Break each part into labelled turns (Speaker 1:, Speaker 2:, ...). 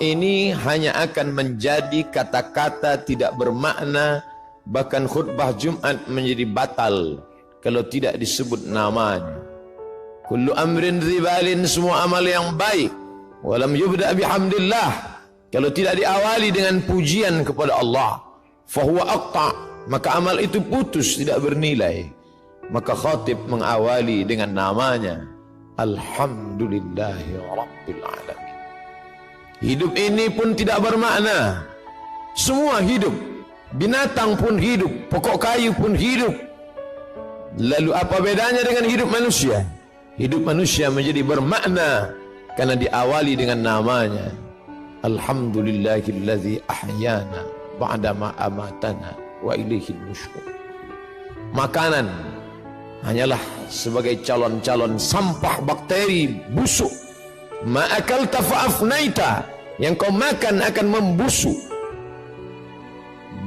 Speaker 1: ini hanya akan menjadi kata-kata tidak bermakna, bahkan khutbah Jumat menjadi batal kalau tidak disebut namanya. Kullu amrin zibalin, semua amal yang baik, walam yubda bihamdillah, kalau tidak diawali dengan pujian kepada Allah, fahuwa aqta, maka amal itu putus, tidak bernilai. Maka khatib mengawali dengan namanya, alhamdulillahi rabbil alamin. Hidup ini pun tidak bermakna. Semua hidup, binatang pun hidup, pokok kayu pun hidup. Lalu apa bedanya dengan hidup manusia? Hidup manusia menjadi bermakna karena diawali dengan namanya, alhamdulillahillazi ahyana ba'dama amatana wa ilaihil nusyur. Makanan hanyalah sebagai calon-calon sampah bakteri busuk. Ma'akalta fa'afnaita, yang kau makan akan membusuk,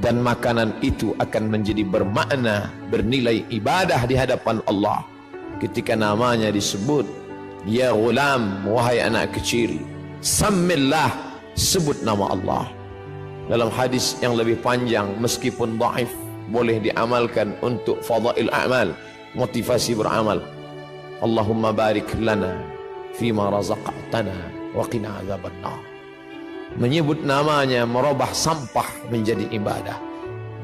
Speaker 1: dan makanan itu akan menjadi bermakna, bernilai ibadah di hadapan Allah ketika namanya disebut. Ya ghulam, wahai anak kecil, sammillah, sebut nama Allah. Dalam hadis yang lebih panjang, meskipun dhaif, boleh diamalkan untuk fadail a'mal, motivasi beramal. Allahumma barik lana fima razaqtana wa qina adzabannar. Menyebut namanya merubah sampah menjadi ibadah.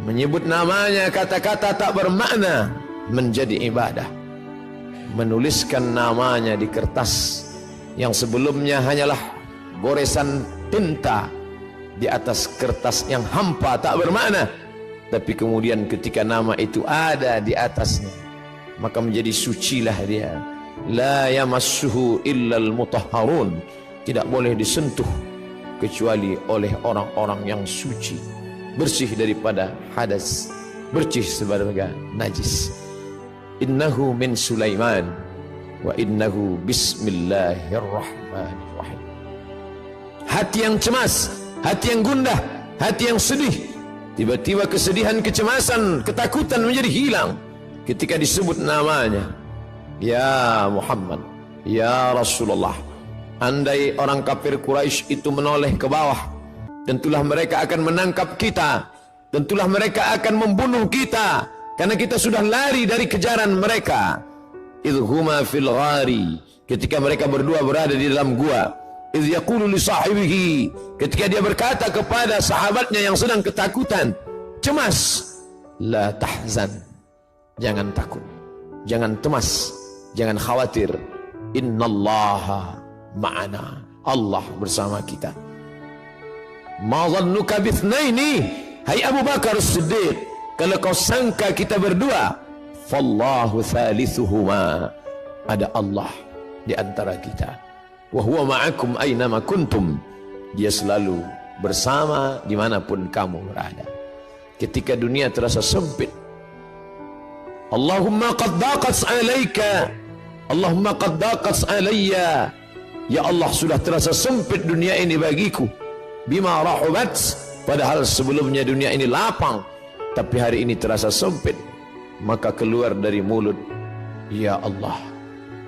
Speaker 1: Menyebut namanya kata-kata tak bermakna menjadi ibadah. Menuliskan namanya di kertas yang sebelumnya hanyalah goresan tinta di atas kertas yang hampa tak bermakna, tapi kemudian ketika nama itu ada di atasnya, maka menjadi sucilah dia. La yamassuhu illal mutahharun, tidak boleh disentuh kecuali oleh orang-orang yang suci, bersih daripada hadas, bersih sebagai najis. Innahu min Sulaiman wa innahu bismillahirrahmanirrahim. Hati yang cemas, hati yang gundah, hati yang sedih, tiba-tiba kesedihan, kecemasan, ketakutan menjadi hilang ketika disebut namanya. Ya Muhammad, ya Rasulullah. Andai orang kafir Quraisy itu menoleh ke bawah, tentulah mereka akan menangkap kita, tentulah mereka akan membunuh kita, karena kita sudah lari dari kejaran mereka. Idhuma fil ghari, ketika mereka berdua berada di dalam gua. Idh yaqulu li sahibihi, ketika dia berkata kepada sahabatnya yang sedang ketakutan, cemas, la tahzan, jangan takut, jangan cemas, jangan khawatir, innallaha ma'ana, Allah bersama kita. Ma dhannuka bithnaini, hai Abu Bakar As-Siddiq, kalau kau sangka kita berdua, fallahu thalithuhuma, ada Allah di antara kita. Wa huwa ma'akum aynama kuntum, dia selalu bersama dimanapun kamu berada. Ketika dunia terasa sempit, Allahumma qad daqat alaika, Allahumma qad daqat alayya, ya Allah sudah terasa sempit dunia ini bagiku. Bima rahubat, padahal sebelumnya dunia ini lapang, tapi hari ini terasa sempit. Maka keluar dari mulut, ya Allah.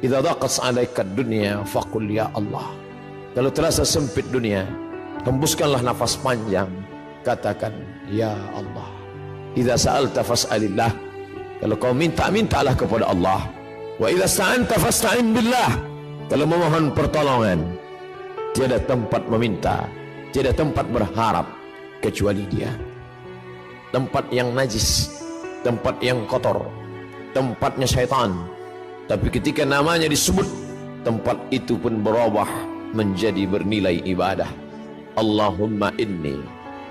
Speaker 1: Idza daqat alaika dunya faqul ya Allah. Kalau terasa sempit dunia, hembuskanlah nafas panjang, katakan ya Allah. Idza sa'alta fas'alillah, kalau kau minta, mintalah kepada Allah. Wa idza sta'anta fasta'in billah, kalau memohon pertolongan, tiada tempat meminta, tiada tempat berharap kecuali Dia. Tempat yang najis, tempat yang kotor, tempatnya syaitan. Tapi ketika namanya disebut, tempat itu pun berubah menjadi bernilai ibadah. Allahumma inni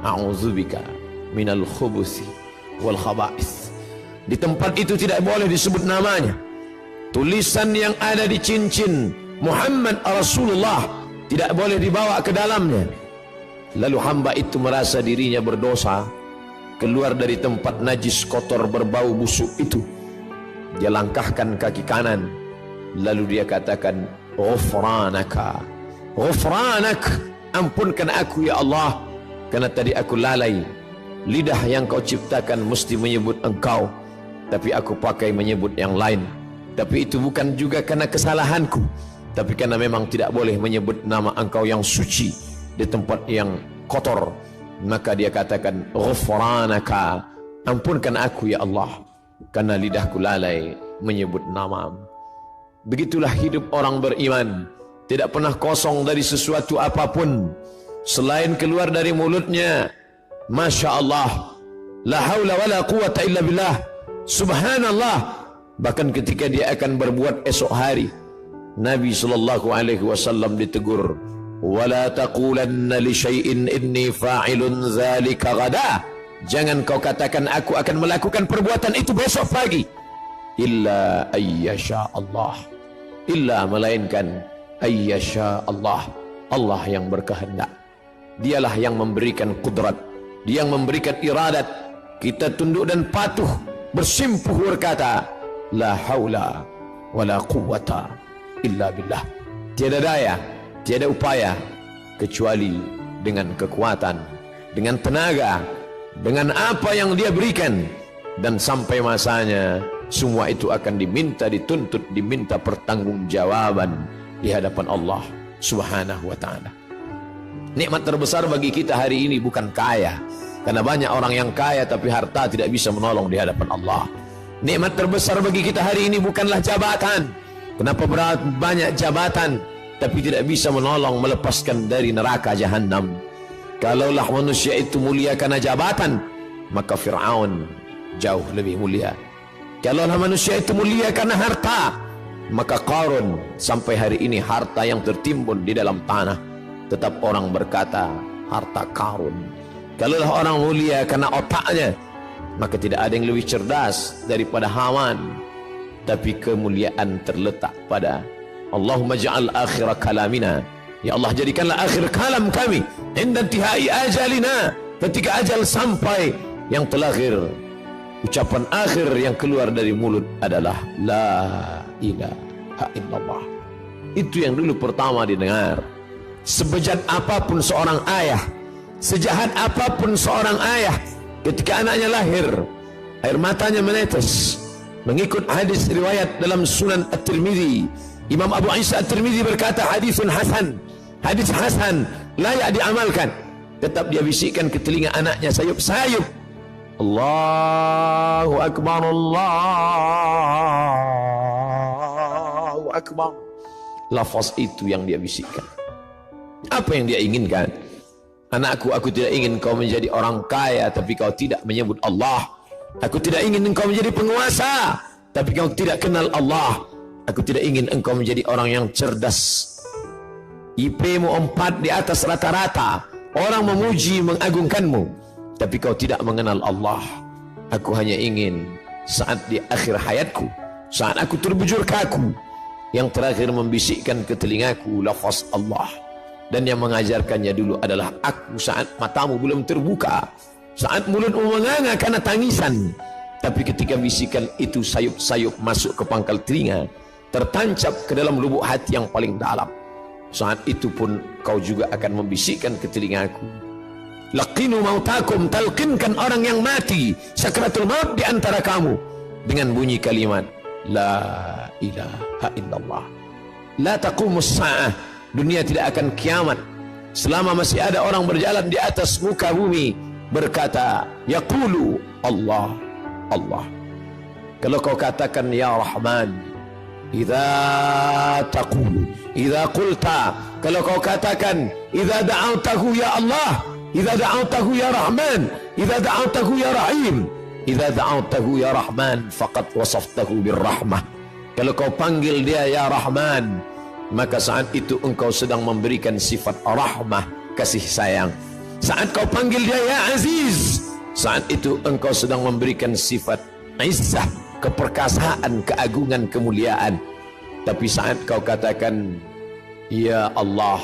Speaker 1: a'udzubika minal khubuthi wal khaba'ith. Di tempat itu tidak boleh disebut namanya. Tulisan yang ada di cincin Muhammad Rasulullah tidak boleh dibawa ke dalamnya. Lalu hamba itu merasa dirinya berdosa, keluar dari tempat najis, kotor, berbau busuk itu. Dia langkahkan kaki kanan, lalu dia katakan, ghufranaka, ghufranak, ampunkan aku ya Allah, karena tadi aku lalai. Lidah yang kau ciptakan mesti menyebut engkau, tapi aku pakai menyebut yang lain. Tapi itu bukan juga karena kesalahanku, tapi karena memang tidak boleh menyebut nama engkau yang suci, di tempat yang kotor, maka dia katakan, ghufranaka, ampunkan aku ya Allah, karena lidahku lalai menyebut namamu. Begitulah hidup orang beriman, tidak pernah kosong dari sesuatu apapun selain keluar dari mulutnya Masya Allah, la haula wa la quwata illa billah, subhanallah. Bahkan ketika dia akan berbuat esok hari, Nabi SAW ditegur, wala taqulanna li syai'in inni fa'ilun dzalika ghadan, jangan kau katakan aku akan melakukan perbuatan itu besok pagi, illa ayyasha Allah, illa melainkan ayyasha Allah, Allah yang berkehendak. Dialah yang memberikan kudrat, dia yang memberikan iradat. Kita tunduk dan patuh, bersimpuh berkata, la haula wala quwwata illa billah. Tiada daya, tiada upaya kecuali dengan kekuatan, dengan tenaga, dengan apa yang dia berikan. Dan sampai masanya semua itu akan diminta, dituntut, diminta pertanggungjawaban di hadapan Allah Subhanahu wa ta'ala. Nikmat terbesar bagi kita hari ini bukan kaya, karena banyak orang yang kaya tapi harta tidak bisa menolong di hadapan Allah. Nikmat terbesar bagi kita hari ini bukanlah jabatan. Kenapa banyak jabatan tapi tidak bisa menolong melepaskan dari neraka jahanam? Kalaulah manusia itu mulia karena jabatan, maka Fir'aun jauh lebih mulia. Kalaulah manusia itu mulia karena harta, maka Qarun sampai hari ini harta yang tertimbun di dalam tanah, tetap orang berkata harta karun. Kalaulah orang mulia karena otaknya, maka tidak ada yang lebih cerdas daripada Haman. Tapi kemuliaan terletak pada Allahumma ja'al akhir kalamina, ya Allah jadikanlah akhir kalam kami inda intihai ajalina, ketika ajal sampai, yang terakhir, ucapan akhir yang keluar dari mulut adalah la ilaha illallah. Itu yang dulu pertama didengar. Sebejat apapun seorang ayah, sejahat apapun seorang ayah, ketika anaknya lahir, air matanya menetes. Mengikut hadis riwayat dalam Sunan At-Tirmidzi, Imam Abu Isa At-Tirmidzi berkata, hadisun hasan, hadis hasan, layak diamalkan. Tetap dia bisikkan ke telinga anaknya sayup-sayup, Allahu Akbar, Allahu Akbar. Lafaz itu yang dia bisikkan. Apa yang dia inginkan? Anakku, aku tidak ingin kau menjadi orang kaya tapi kau tidak menyebut Allah. Aku tidak ingin engkau menjadi penguasa tapi kau tidak kenal Allah. Aku tidak ingin engkau menjadi orang yang cerdas, IP-mu 4 di atas rata-rata, orang memuji mengagungkanmu, tapi kau tidak mengenal Allah. Aku hanya ingin saat di akhir hayatku, saat aku terbujur kaku, yang terakhir membisikkan ke telingaku lafaz Allah. Dan yang mengajarkannya dulu adalah aku saat matamu belum terbuka, saat mulutmu menganga karena tangisan. Tapi ketika bisikan itu sayup-sayup masuk ke pangkal telinga, tertancap ke dalam lubuk hati yang paling dalam, saat itu pun kau juga akan membisikkan ke telingaku, laqinu mautakum, talqinkan orang yang mati sakratul maut di antara kamu dengan bunyi kalimat la ilaha illallah. La taqumus sa'ah, dunia tidak akan kiamat selama masih ada orang berjalan di atas muka bumi berkata yaqulu Allah, Allah. Kalau kau katakan ya Rahman, idza taqulu, idza qulta, kalau kau katakan idza da'awtahu ya Allah, idza da'awtahu ya Rahman, idza da'awtahu ya Rahim, idza da'awtahu ya Rahman faqad wasaftahu birrahmah. Kalau kau panggil dia ya Rahman, maka saat itu engkau sedang memberikan sifat rahmah, kasih sayang. Saat kau panggil dia ya Aziz, saat itu engkau sedang memberikan sifat izzah, keperkasaan, keagungan, kemuliaan. Tapi saat kau katakan ya Allah,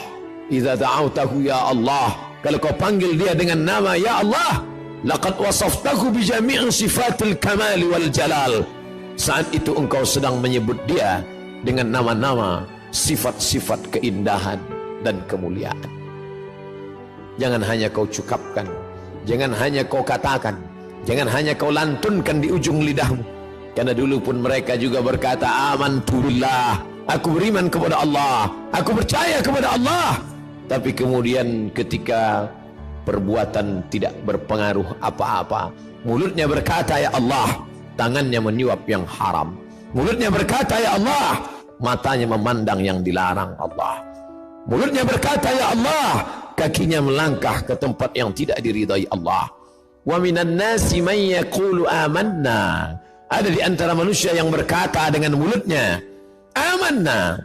Speaker 1: idza da'awtahu ya Allah, kalau kau panggil dia dengan nama ya Allah, laqad wasaftahu bi jami'i sifatil kamal wal jalal, saat itu engkau sedang menyebut dia dengan nama-nama, sifat-sifat keindahan dan kemuliaan. Jangan hanya kau cukapkan, jangan hanya kau katakan, jangan hanya kau lantunkan di ujung lidahmu. Karena dulu pun mereka juga berkata amantu billah, aku beriman kepada Allah, aku percaya kepada Allah. Tapi kemudian ketika perbuatan tidak berpengaruh apa-apa, mulutnya berkata ya Allah, tangannya menyuap yang haram. Mulutnya berkata ya Allah, matanya memandang yang dilarang Allah. Mulutnya berkata ya Allah, kakinya melangkah ke tempat yang tidak diridai Allah. Wa minan nasi man yaqulu amanna. Ada di antara manusia yang berkata dengan mulutnya amanna.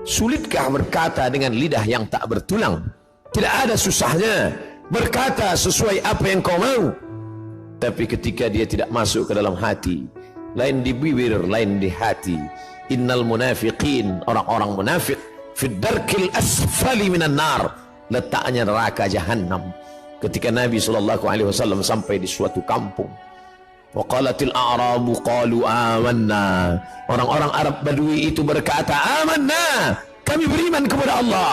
Speaker 1: Sulitkah berkata dengan lidah yang tak bertulang? Tidak ada susahnya berkata sesuai apa yang kau mau. Tapi ketika dia tidak masuk ke dalam hati, lain di bibir, lain di hati. Innal munafiqin, orang-orang munafik, fid darkil asfali minan nar, letaknya neraka jahanam. Ketika Nabi SAW sampai di suatu kampung, waqalatil a'rabu qalu amanna, orang-orang Arab Badui itu berkata amanna, kami beriman kepada Allah.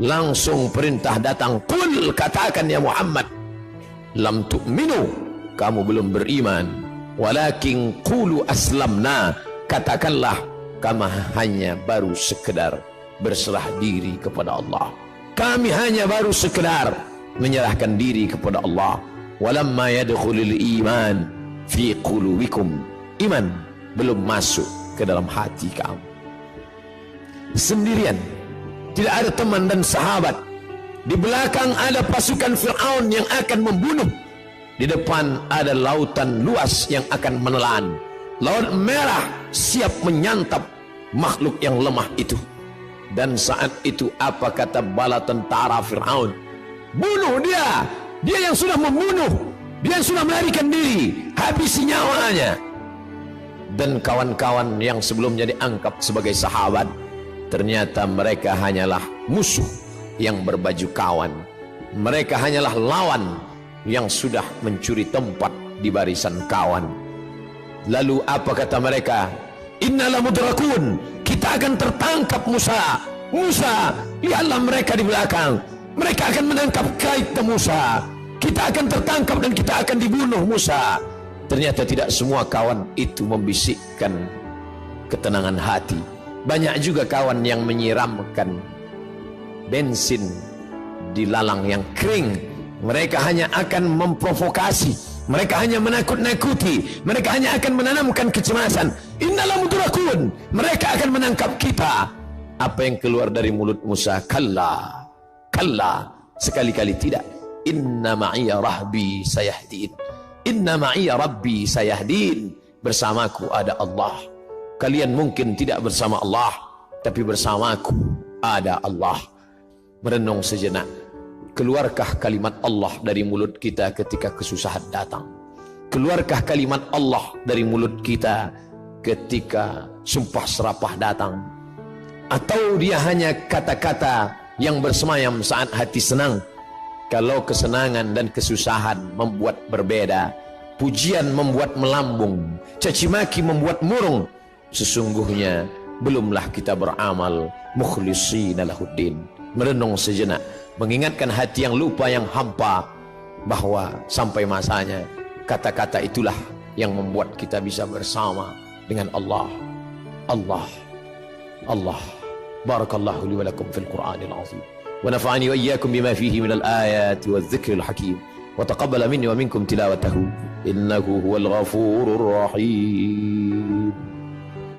Speaker 1: Langsung perintah datang, qul, katakan ya Muhammad, lam tu'minu, kamu belum beriman, walakin qulu aslamna, katakanlah kami hanya baru sekedar berserah diri kepada Allah. Kami hanya baru sekedar menyerahkan diri kepada Allah. Walamma yadkhulul iman fi qulubikum, iman belum masuk ke dalam hati kamu. Sendirian, tidak ada teman dan sahabat. Di belakang ada pasukan Fir'aun yang akan membunuh. Di depan ada lautan luas yang akan menelan. Laut merah siap menyantap makhluk yang lemah itu. Dan saat itu apa kata bala tentara Fir'aun? Bunuh dia, dia yang sudah membunuh, dia yang sudah melarikan diri, habisi nyawanya. Dan kawan-kawan yang sebelumnya dianggap sebagai sahabat, ternyata mereka hanyalah musuh yang berbaju kawan. Mereka hanyalah lawan yang sudah mencuri tempat di barisan kawan. Lalu apa kata mereka? Inna lamudrakun, kita akan tertangkap Musa. Musa, lihatlah mereka di belakang, mereka akan menangkap kita Musa. Kita akan tertangkap dan kita akan dibunuh Musa. Ternyata tidak semua kawan itu membisikkan ketenangan hati. Banyak juga kawan yang menyiramkan bensin di lalang yang kering. Mereka hanya akan memprovokasi, mereka hanya menakut-nakuti, mereka hanya akan menanamkan kecemasan. Innalam mudrakun, mereka akan menangkap kita. Apa yang keluar dari mulut Musa? Kalla, kalla, sekali-kali tidak. Inna ma'iya rahbi sayahdin, inna ma'iya rabbi sayahdin, bersamaku ada Allah. Kalian mungkin tidak bersama Allah, tapi bersamaku ada Allah. Merenung sejenak, keluarkah kalimat Allah dari mulut kita ketika kesusahan datang? Keluarkah kalimat Allah dari mulut kita ketika sumpah serapah datang? Atau dia hanya kata-kata yang bersemayam saat hati senang? Kalau kesenangan dan kesusahan membuat berbeda, pujian membuat melambung, caci maki membuat murung, sesungguhnya belumlah kita beramal mukhlishina lahuddin. Merenung sejenak, mengingatkan hati yang lupa, yang hampa, bahwa sampai masanya kata-kata itulah yang membuat kita bisa bersama dengan Allah. Allah, Allah. Barakallahu li wa lakum fil Qur'anil azim, wa nafa'ani wa iyyakum bima fihi minal ayati wadh-dhikril hakim, wa taqabbala minni wa minkum tilawatahu innahu huwal ghafurur rahim.